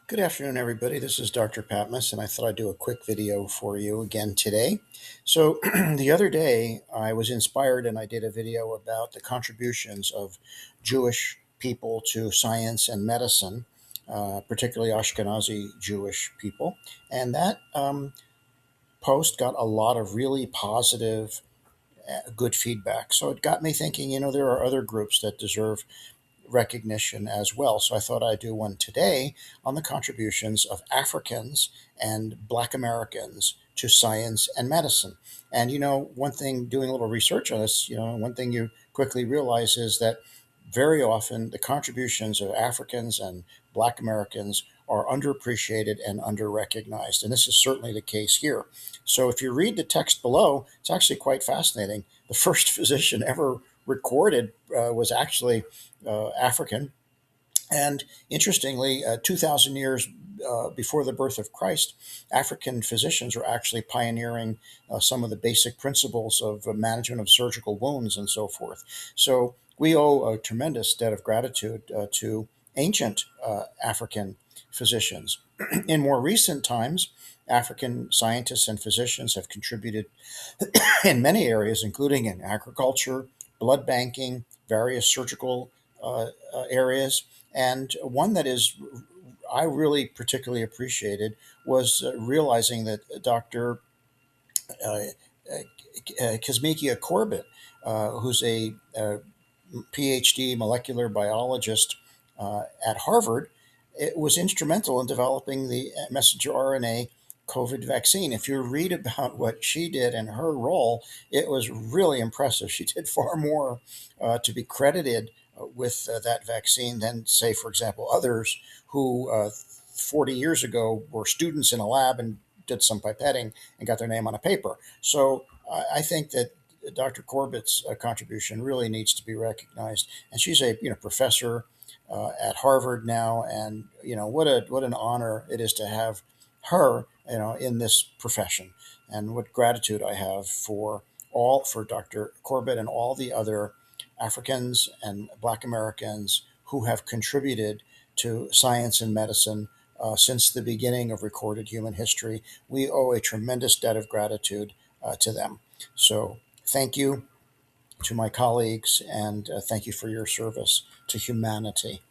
Good afternoon, everybody. This is Dr. Patmos, and I thought I'd do a quick video for you again today. So, the other day, I was inspired and I did a video about the contributions of Jewish people to science and medicine, particularly Ashkenazi Jewish people. And that post got a lot of really positive, good feedback. So, it got me thinking, there are other groups that deserve recognition as well. So I thought I'd do one today on the contributions of Africans and Black Americans to science and medicine. And one thing, doing a little research on this, one thing you quickly realize is that very often the contributions of Africans and Black Americans are underappreciated and underrecognized. And this is certainly the case here. So if you read the text below, it's actually quite fascinating. The first physician ever recorded was actually African. And interestingly, 2,000 years before the birth of Christ, African physicians were actually pioneering some of the basic principles of management of surgical wounds and so forth. So we owe a tremendous debt of gratitude to ancient African physicians. In more recent times, African scientists and physicians have contributed in many areas, including in agriculture, blood banking, various surgical areas. And one that is I really particularly appreciated was realizing that Dr. Uh, Kizzmekia Corbett, who's a PhD molecular biologist at Harvard, it was instrumental in developing the messenger RNA COVID vaccine. If you read about what she did and her role, it was really impressive. She did far more to be credited with that vaccine than, say, for example, others who 40 years ago were students in a lab and did some pipetting and got their name on a paper. So I think that Dr. Corbett's contribution really needs to be recognized, and she's a professor at Harvard now, and what an honor it is to have her in this profession, and what gratitude I have for Dr. Corbett and all the other Africans and Black Americans who have contributed to science and medicine since the beginning of recorded human history. We owe a tremendous debt of gratitude to them. So thank you to my colleagues, and thank you for your service to humanity.